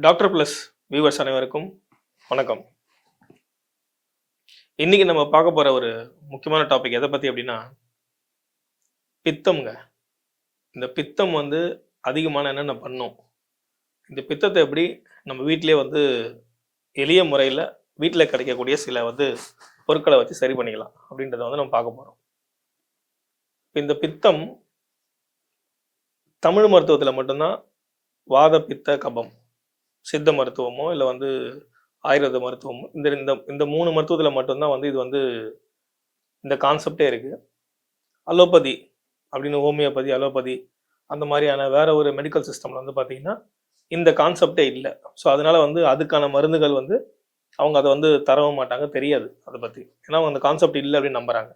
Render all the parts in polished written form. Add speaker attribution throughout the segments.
Speaker 1: Doctor plus viewers அனைவருக்கும் வணக்கம். இன்னைக்கு நம்ம பார்க்க போற ஒரு முக்கியமான டாபிக் எதை பத்தி அப்படின்னா பித்தம்ங்க. இந்த பித்தம் அதிகமான என்னென்ன பண்ணும், இந்த பித்தத்தை எப்படி நம்ம வீட்டிலேயே எளிய முறையில் வீட்டில் கிடைக்கக்கூடிய சில பொருட்களை வச்சு சரி பண்ணிக்கலாம் அப்படின்றத நம்ம பார்க்க போறோம். இந்த பித்தம் தமிழ் மருத்துவத்தில் மட்டும்தான் வாத பித்த கபம், சித்த மருத்துவமோ இல்லை ஆயுர்வேத மருத்துவமோ இந்த இந்த இந்த 3 மருத்துவத்தில் மட்டும்தான் இது இந்த கான்செப்டே இருக்கு. அலோபதி அப்படின்னு ஹோமியோபதி, அலோபதி அந்த மாதிரியான வேற ஒரு மெடிக்கல் சிஸ்டம்ல பார்த்தீங்கன்னா இந்த கான்செப்டே இல்லை. ஸோ அதனால அதுக்கான மருந்துகள் அவங்க அதை தரவும் மாட்டாங்க, தெரியாது அதை பற்றி. ஏன்னா அவங்க அந்த கான்செப்ட் இல்லை அப்படின்னு நம்புறாங்க.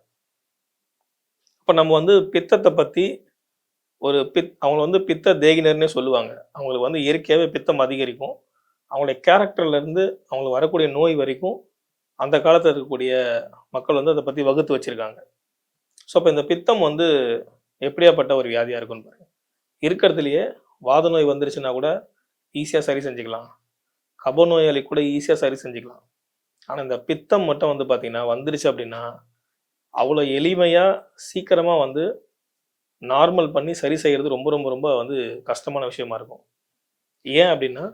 Speaker 1: இப்போ நம்ம பித்தத்தை பற்றி அவங்க பித்த தேகினர்னே சொல்லுவாங்க. அவங்களுக்கு இயற்கையாகவே பித்தம் அதிகரிக்கும். அவங்களுடைய கேரக்டர்லேருந்து அவங்களுக்கு வரக்கூடிய நோய் வரைக்கும் அந்த காலத்தில் இருக்கக்கூடிய மக்கள் அதை பற்றி வகுத்து வச்சுருக்காங்க. ஸோ இப்போ இந்த பித்தம் எப்படியாப்பட்ட ஒரு வியாதியாக இருக்குன்னு பாருங்க. இருக்கிறதுலையே வாத நோய் வந்துருச்சுன்னா கூட ஈஸியாக சரி செஞ்சுக்கலாம், கப நோயாளி கூட ஈஸியாக சரி செஞ்சுக்கலாம். ஆனால் இந்த பித்தம் மட்டும் பார்த்தீங்கன்னா வந்துருச்சு அப்படின்னா அவ்வளோ எளிமையாக சீக்கிரமாக நார்மல் பண்ணி சரி செய்கிறது ரொம்ப ரொம்ப ரொம்ப கஷ்டமான விஷயமா இருக்கும். ஏன் அப்படின்னா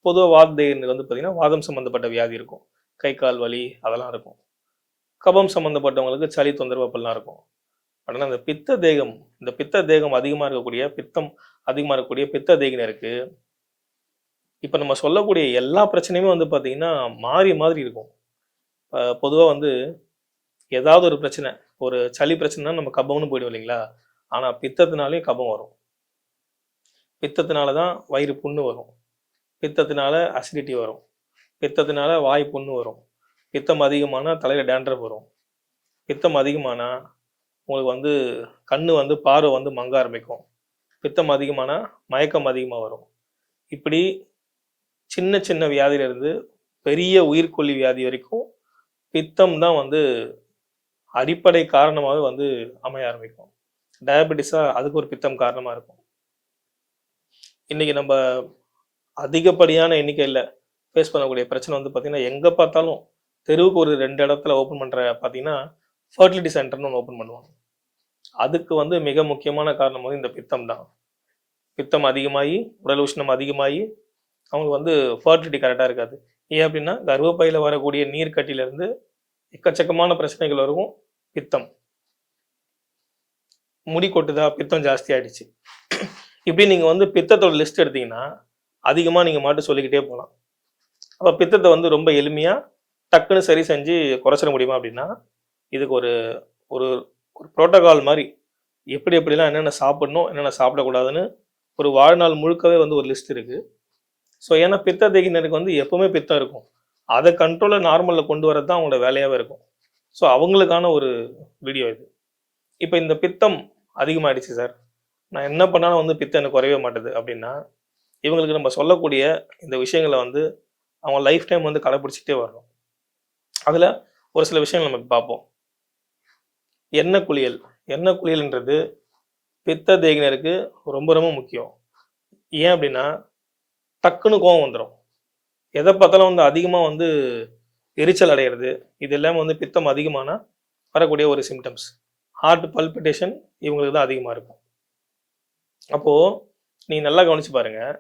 Speaker 1: பொதுவாக வாதம் பார்த்தீங்கன்னா வாதம் சம்மந்தப்பட்ட வியாதி இருக்கும், கை கால் வலி அதெல்லாம் இருக்கும். கபம் சம்மந்தப்பட்டவங்களுக்கு சளி தொந்தரவு அப்படிலாம் இருக்கும். ஆனால் இந்த பித்த தேகம் அதிகமாக இருக்கக்கூடிய பித்த தேகினருக்கு இப்போ நம்ம சொல்லக்கூடிய எல்லா பிரச்சனையுமே பார்த்தீங்கன்னா மாறி மாதிரி இருக்கும். பொதுவாக ஏதாவது ஒரு பிரச்சனை, ஒரு சளி பிரச்சனைனா நம்ம கபம்னு போயிடுவோம் இல்லைங்களா. ஆனால் பித்தத்தினாலேயும் கபம் வரும். பித்தத்தினால தான் வயிறு புண்ணு வரும், பித்தத்தினால அசிடிட்டி வரும், பித்தத்தினால வாய் புண்ணு வரும், பித்தம் அதிகமானால் தலையில் டேண்ட்ரஃப் வரும், பித்தம் அதிகமானால் உங்களுக்கு கண்ணு பார்வை மங்க ஆரம்பிக்கும், பித்தம் அதிகமானால் மயக்கம் அதிகமாக வரும். இப்படி சின்ன சின்ன வியாதியிலிருந்து பெரிய உயிர்கொல்லி வியாதி வரைக்கும் பித்தம் தான் அடிப்படை காரணமாகவே அமைய ஆரம்பிக்கும். டயபெட்டிஸாக அதுக்கு ஒரு பித்தம் காரணமாக இருக்கும். இன்னைக்கு நம்ம அதிகப்படியான எண்ணிக்கையில் ஃபேஸ் பண்ணக்கூடிய பிரச்சனை பார்த்தீங்கன்னா எங்கே பார்த்தாலும் தெருவுக்கு ஒரு 2 இடத்துல ஓப்பன் பண்ணுற பார்த்தீங்கன்னா ஃபர்டிலிட்டி சென்டர்னு ஒன்று ஓப்பன் பண்ணுவாங்க. அதுக்கு மிக முக்கியமான காரணம் இந்த பித்தம் தான். பித்தம் அதிகமாகி உடல் உஷ்ணம் அதிகமாகி அவங்களுக்கு ஃபர்டிலிட்டி கரெக்டாக இருக்காது. ஏன் அப்படின்னா கர்ப்பப்பையில் வரக்கூடிய நீர்க்கட்டியிலேருந்து எக்கச்சக்கமான பிரச்சனைகள் வரும். பித்தம் முடி கொட்டுதா, பித்தம் ஜாஸ்தி ஆயிடுச்சு, இப்படி நீங்கள் பித்தத்தோட லிஸ்ட் எடுத்தீங்கன்னா அதிகமாக நீங்கள் மாட்டு சொல்லிக்கிட்டே போகலாம். அப்போ பித்தத்தை ரொம்ப எளிமையாக டக்குன்னு சரி செஞ்சு குறைச்சிட முடியுமா அப்படின்னா இதுக்கு ஒரு ஒரு ஒரு ப்ரோட்டோகால் மாதிரி எப்படிலாம் என்னென்ன சாப்பிடணும், என்னென்ன சாப்பிடக்கூடாதுன்னு ஒரு வாழ்நாள் முழுக்கவே ஒரு லிஸ்ட் இருக்குது. ஸோ ஏன்னா பித்த தேகினருக்கு எப்பவுமே பித்தம் இருக்கும், அதை கண்ட்ரோலில் நார்மலில் கொண்டு வரது தான் அவங்களோட வேலையாகவே இருக்கும். ஸோ அவங்களுக்கான ஒரு வீடியோ இது. இப்போ இந்த பித்தம் அதிகமாகிடுச்சு சார், நான் என்ன பண்ணாலும் பித்தம் எனக்கு குறையவே மாட்டுது அப்படின்னா இவங்களுக்கு நம்ம சொல்லக்கூடிய இந்த விஷயங்களை அவங்க லைஃப் டைம் கடைப்பிடிச்சிட்டே வரணும். அதில் ஒரு சில விஷயங்கள் நம்ம பார்ப்போம். எண்ணெய் குளியல்ன்றது பித்த தேகினருக்கு ரொம்ப ரொம்ப முக்கியம். ஏன் அப்படின்னா டக்குன்னு கோவம் வந்துடும், எதை பார்த்தாலும் அதிகமாக எரிச்சல் அடைகிறது, இது எல்லாமே பித்தம் அதிகமானால் வரக்கூடிய ஒரு சிம்டம்ஸ். ஹார்ட் பல்பிட்டேஷன் இவங்களுக்கு தான் அதிகமாக இருக்கும். அப்போது நீங்கள் நல்லா கவனித்து பாருங்கள்,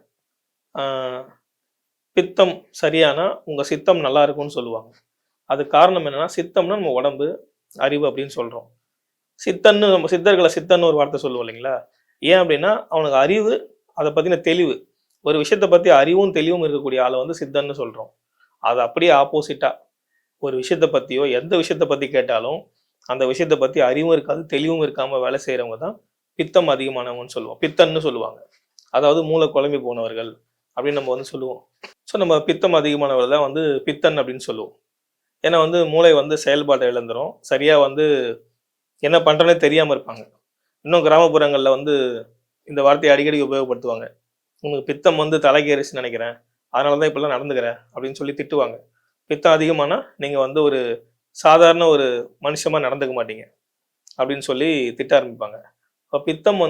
Speaker 1: பித்தம் சரியானா உங்கள் சித்தம் நல்லா இருக்கும்னு சொல்லுவாங்க. அது காரணம் என்னென்னா சித்தம்னா நம்ம உடம்பு, அறிவு அப்படின்னு சொல்கிறோம். நம்ம சித்தன்னு ஒரு வார்த்தை சொல்லுவோம் இல்லைங்களா. ஏன் அப்படின்னா அவனுக்கு அறிவு, அதை பற்றின தெளிவு, ஒரு விஷயத்தை பற்றி அறிவும் தெளிவும் இருக்கக்கூடிய ஆளை சித்தன்னு சொல்கிறோம். அது அப்படியே ஆப்போசிட்டாக ஒரு விஷயத்தை பற்றியோ எந்த விஷயத்தை பற்றி கேட்டாலும் அந்த விஷயத்தை பற்றி அறிவும் இருக்காது, தெளிவும் இருக்காமல் வேலை செய்கிறவங்க தான் பித்தம் அதிகமானவங்கன்னு சொல்லுவோம், பித்தன்னு சொல்லுவாங்க. அதாவது மூளை குழம்பி போனவர்கள் அப்படின்னு நம்ம சொல்லுவோம். ஸோ நம்ம பித்தம் அதிகமானவர்கள் தான் பித்தன் அப்படின்னு சொல்லுவோம். ஏன்னா மூளை செயல்பாட்டை இழந்துரும், சரியாக என்ன பண்ணுறனே தெரியாமல் இருப்பாங்க. இன்னும் கிராமப்புறங்களில் இந்த வார்த்தையை அடிக்கடி உபயோகப்படுத்துவாங்க. உங்களுக்கு பித்தம் தலைக்கேறிச்சுன்னு நினைக்கிறேன், அதனால தான் இப்படிலாம் நடந்துக்கிறேன் அப்படின்னு சொல்லி திட்டுவாங்க. பித்தம் அதிகமானால் நீங்கள் ஒரு சாதாரண ஒரு மனுஷமாக நடந்துக்க மாட்டீங்க அப்படின்னு சொல்லி திட்ட ஆரம்பிப்பாங்க. இப்போ பித்தம்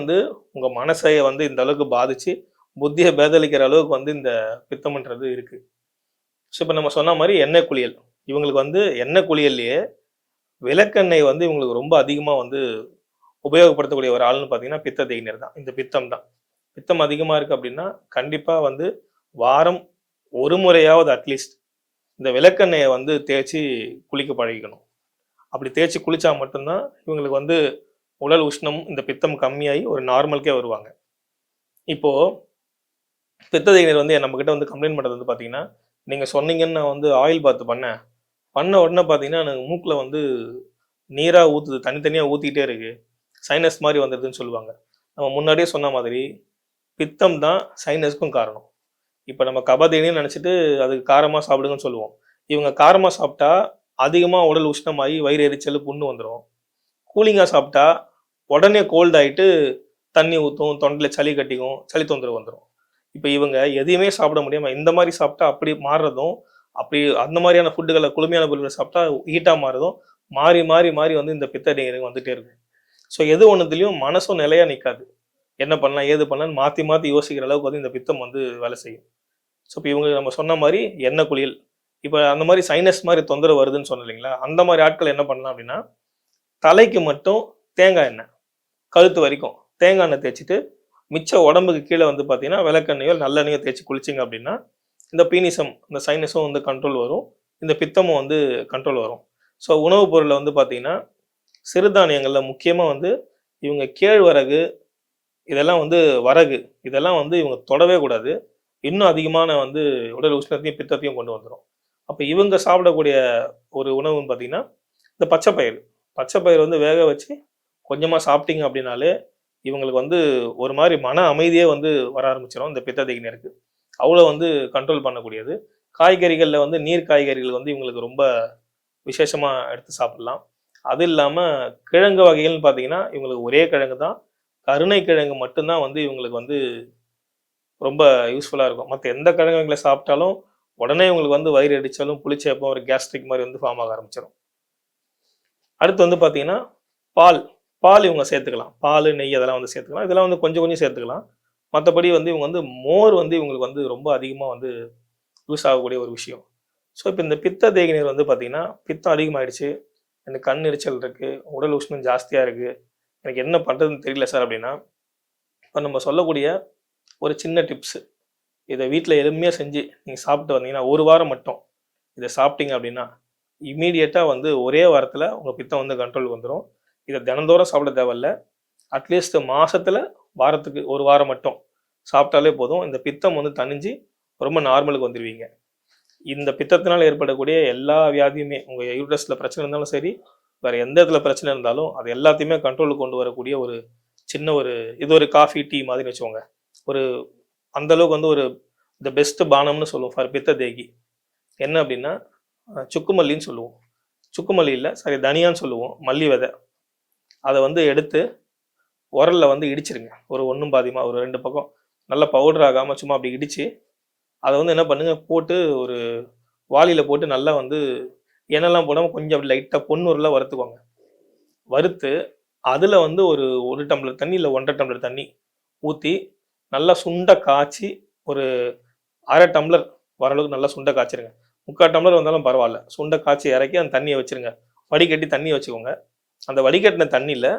Speaker 1: உங்கள் மனசை இந்த அளவுக்கு பாதித்து புத்தியை பேதலிக்கிற அளவுக்கு வந்து இந்த பித்தம்ன்றது இருக்கு. ஸோ இப்போ நம்ம சொன்ன மாதிரி எண்ணெய் குளியல், இவங்களுக்கு வந்து எண்ணெய் குளியல்லையே விளக்கெண்ணெய் வந்து இவங்களுக்கு ரொம்ப அதிகமாக வந்து உபயோகப்படுத்தக்கூடிய ஒரு ஆள்னு பார்த்தீங்கன்னா பித்த தேய்னர் தான். இந்த பித்தம் தான். பித்தம் அதிகமாக இருக்குது அப்படின்னா கண்டிப்பாக வந்து வாரம் ஒரு முறையாவது அட்லீஸ்ட் இந்த விளக்கெண்ணெயை வந்து தேய்ச்சி குளிக்க பழகிக்கணும். அப்படி தேய்ச்சி குளிச்சா மட்டும்தான் இவங்களுக்கு வந்து உடல் உஷ்ணம் இந்த பித்தம் கம்மியாகி ஒரு நார்மலுக்கே வருவாங்க. இப்போ பித்த தேய்னர் வந்து நம்மக்கிட்ட வந்து கம்ப்ளைண்ட் பண்ணுறது வந்து பார்த்தீங்கன்னா, நீங்கள் சொன்னீங்கன்னு நான் வந்து ஆயில் பாத் பண்ணேன். பண்ண உடனே பார்த்தீங்கன்னா எனக்கு மூக்கில் வந்து நீராக ஊற்றுது, தனித்தனியாக ஊற்றிக்கிட்டே இருக்கு, சைனஸ் மாதிரி வந்துடுதுன்னு சொல்லுவாங்க. நம்ம முன்னாடியே சொன்ன மாதிரி பித்தம் தான் சைனஸ்க்கும் காரணம். இப்போ நம்ம கபதேனின்னு நினச்சிட்டு அதுக்கு காரமாக சாப்பிடுங்கன்னு சொல்லுவோம். இவங்க காரமாக சாப்பிட்டா அதிகமாக உடல் உஷ்ணமாகி வயிறு எரிச்சல், புண்ணு வந்துடும். கூலிங்காக சாப்பிட்டா உடனே கோல்ட் ஆகிட்டு தண்ணி ஊற்றும், தொண்டையில் சளி கட்டிக்கும், சளி தொந்தரவு வந்துடும். இப்போ இவங்க எதையுமே சாப்பிட முடியாமல் இந்த மாதிரி சாப்பிட்டா அப்படி மாறுறதும், அப்படி அந்த மாதிரியான ஃபுட்டுகளை குளுமையான பொருட்களை சாப்பிட்டா ஹீட்டாக மாறுறதும் மாறி மாறி மாறி வந்து இந்த பித்த தேய்னர் வந்துகிட்டே இருக்கும். ஸோ எது ஒன்றுத்துலையும் மனசும் நிலையாக நிற்காது. என்ன பண்ணலாம் ஏது பண்ணலான்னு மாற்றி மாற்றி யோசிக்கிற அளவுக்கு வந்து இந்த பித்தம் வந்து வேலை செய்யும். ஸோ இப்போ இவங்க நம்ம சொன்ன மாதிரி எண்ணெய் குளியல், இப்போ அந்த மாதிரி சைனஸ் மாதிரி தொந்தரவு வருதுன்னு சொன்னோம் இல்லைங்களா, அந்த மாதிரி ஆட்கள் என்ன பண்ணலாம் அப்படின்னா தலைக்கு மட்டும் தேங்காய் எண்ணெய், கழுத்து வரைக்கும் தேங்காய் எண்ணெய் தேய்ச்சிட்டு மிச்ச உடம்புக்கு கீழே வந்து பார்த்தீங்கன்னா விளக்கெண்ணையோ நல்லெண்ணையோ தேய்ச்சி குளிச்சிங்க அப்படின்னா இந்த பீனிசம் இந்த சைனஸும் வந்து கண்ட்ரோல் வரும், இந்த பித்தமும் வந்து கண்ட்ரோல் வரும். ஸோ உணவுப் பொருளில் வந்து பார்த்தீங்கன்னா சிறுதானியங்களில் முக்கியமாக வந்து இவங்க கேழ்வரகு, இதெல்லாம் வந்து வரகு, இதெல்லாம் வந்து இவங்க தொடவே கூடாது. இன்னும் அதிகமான வந்து உடல் உஷ்ணத்தையும் பித்தத்தையும் கொண்டு வந்துடும். அப்போ இவங்க சாப்பிடக்கூடிய ஒரு உணவுன்னு பார்த்தீங்கன்னா இந்த பச்சைப்பயிறு. பச்சைப்பயிறு வந்து வேக வச்சு கொஞ்சமாக சாப்பிட்டீங்க அப்படின்னாலே இவங்களுக்கு வந்து ஒரு மாதிரி மன அமைதியே வந்து வர ஆரம்பிச்சிடும் இந்த பித்த தேய்னருக்கு. அவ்வளோ வந்து கண்ட்ரோல் பண்ணக்கூடியது. காய்கறிகளில் வந்து நீர் காய்கறிகள் வந்து இவங்களுக்கு ரொம்ப விசேஷமாக எடுத்து சாப்பிடலாம். அது இல்லாமல் கிழங்கு வகைகள்னு பார்த்தீங்கன்னா இவங்களுக்கு ஒரே கிழங்கு தான், கருணை கிழங்கு மட்டும்தான் வந்து இவங்களுக்கு வந்து ரொம்ப யூஸ்ஃபுல்லாக இருக்கும். மற்ற எந்த கிழங்கு வகைகளை சாப்பிட்டாலும் உடனே இவங்களுக்கு வந்து வயிறு எரிச்சலும் புளிச்சேப்பம் ஒரு கேஸ்ட்ரிக் மாதிரி வந்து ஃபார்ம் ஆக ஆரம்பிச்சிடும். அடுத்து வந்து பார்த்தீங்கன்னா பால், பால் இவங்க சேர்த்துக்கலாம். பால், நெய் அதெல்லாம் வந்து சேர்த்துக்கலாம். இதெல்லாம் வந்து கொஞ்சம் கொஞ்சம் சேர்த்துக்கலாம். மற்றபடி வந்து இவங்க வந்து மோர் வந்து இவங்களுக்கு வந்து ரொம்ப அதிகமாக வந்து யூஸ் ஆகக்கூடிய ஒரு விஷயம். ஸோ இப்போ இந்த பித்த தேய்நீர் வந்து பார்த்தீங்கன்னா பித்தம் அதிகமாகிடுச்சு, எனக்கு கண் எரிச்சல் இருக்குது, உடல் உஷ்ணம் ஜாஸ்தியாக இருக்குது, எனக்கு என்ன பண்ணுறதுன்னு தெரியல சார் அப்படின்னா, இப்போ நம்ம சொல்லக்கூடிய ஒரு சின்ன டிப்ஸு, இதை வீட்டில் எளிமையாக செஞ்சு நீங்கள் சாப்பிட்டு வந்தீங்கன்னா ஒரு வாரம் மட்டும் இதை சாப்பிட்டீங்க அப்படின்னா இமீடியட்டாக வந்து ஒரே வாரத்தில் உங்கள் பித்தம் வந்து கண்ட்ரோலுக்கு வந்துடும். இதை தினந்தோறும் சாப்பிட தேவையில்ல, அட்லீஸ்ட் மாதத்தில் வாரத்துக்கு ஒரு வாரம் மட்டும் சாப்பிட்டாலே போதும். இந்த பித்தம் வந்து தணிஞ்சு ரொம்ப நார்மலுக்கு வந்துடுவீங்க. இந்த பித்தத்தினால் ஏற்படக்கூடிய எல்லா வியாதியுமே, உங்கள் யூட்ரஸில் பிரச்சனை இருந்தாலும் சரி, வேறு எந்த இடத்துல பிரச்சனை இருந்தாலும் அது எல்லாத்தையுமே கண்ட்ரோலுக்கு கொண்டு வரக்கூடிய ஒரு சின்ன ஒரு இது ஒரு காஃபி டீ மாதிரி வச்சுக்கோங்க. ஒரு அந்தளவுக்கு வந்து ஒரு த பெஸ்ட் பானம்னு சொல்லுவோம் ஃபார் பித்த தேகி. என்ன அப்படின்னா சுக்குமல்லின்னு சொல்லுவோம். சுக்குமல்லி இல்லை, சாரி தனியான்னு சொல்லுவோம், மல்லி விதை. அதை வந்து எடுத்து உரலில் வந்து இடிச்சிருங்க. ஒரு ஒன்றும் பாதியமாக ஒரு 2 பக்கம் நல்லா பவுடர் ஆகாமல் சும்மா அப்படி இடித்து அதை வந்து என்ன பண்ணுங்கள், போட்டு ஒரு வாளியில் போட்டு நல்லா வந்து எண்ணெய்லாம் போடாமல் கொஞ்சம் அப்படி லைட்டாக பொன்னுரில் வறுத்துக்கோங்க. வறுத்து அதில் வந்து ஒரு 1 டம்ளர் தண்ணி இல்லை 1.5 டம்ளர் தண்ணி ஊற்றி நல்லா சுண்டை காய்ச்சி ஒரு 1/2 டம்ளர் வர அளவுக்கு நல்லா சுண்டை காய்ச்சிருங்க. 3/4 டம்ளர் வந்தாலும் பரவாயில்ல, சுண்டை காய்ச்சி இறக்கி அந்த தண்ணியை வச்சுருங்க. வடிகட்டி தண்ணி வச்சுக்கோங்க. அந்த வடிகட்டின தண்ணியில்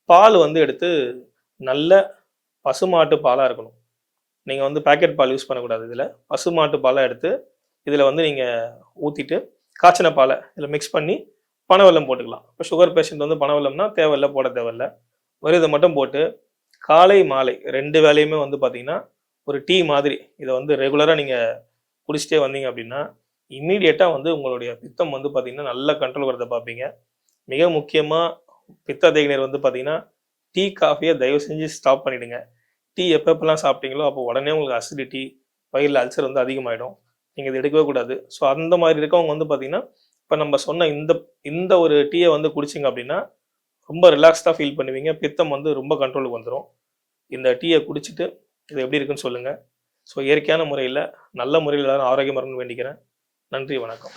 Speaker 1: பால் வந்து எடுத்து நல்ல பசுமாட்டு பாலாக இருக்கணும். நீங்கள் வந்து பேக்கெட் பால் யூஸ் பண்ணக்கூடாது. இதில் பசுமாட்டு பாலாக எடுத்து இதில் வந்து நீங்கள் ஊற்றிட்டு காய்ச்சின பாலை இதில் மிக்ஸ் பண்ணி பனவெல்லம் போட்டுக்கலாம். இப்போ சுகர் பேஷண்ட் வந்து பனவெல்லம்னா தேவையில்லை, போட தேவையில்லை. வெறும் இதை மட்டும் போட்டு காலை மாலை 2 வேளையுமே வந்து பார்த்தீங்கன்னா ஒரு டீ மாதிரி இதை வந்து ரெகுலராக நீங்கள் குடிச்சிட்டே வந்தீங்க அப்படின்னா இம்மீடியட்டாக வந்து உங்களுடைய பித்தம் வந்து பார்த்தீங்கன்னா நல்ல கண்ட்ரோல் வரதை பார்ப்பீங்க. மிக முக்கியமாக பித்த தேய்நீர் வந்து பார்த்தீங்கன்னா டீ காஃபியை தயவு செஞ்சு ஸ்டாப் பண்ணிவிடுங்க. டீ எப்பப்பெல்லாம் சாப்பிட்டீங்களோ அப்போ உடனே உங்களுக்கு அசிடிட்டி, வயிறில் அல்சர் வந்து அதிகமாகிடும். நீங்கள் இது எடுக்கவே கூடாது. ஸோ அந்த மாதிரி இருக்கவங்க வந்து பார்த்தீங்கன்னா இப்போ நம்ம சொன்ன இந்த ஒரு டீயை வந்து குடிச்சிங்க அப்படின்னா ரொம்ப ரிலாக்ஸ்டாக ஃபீல் பண்ணுவீங்க. பித்தம் வந்து ரொம்ப கண்ட்ரோலுக்கு வந்துடும். இந்த டீயை குடிச்சிட்டு இது எப்படி இருக்குன்னு சொல்லுங்கள். ஸோ இயற்கையான முறையில் நல்ல முறையில் எல்லாரும் ஆரோக்கியமாக இருக்கணும்னு வேண்டிக்கிறேன். நன்றி, வணக்கம்.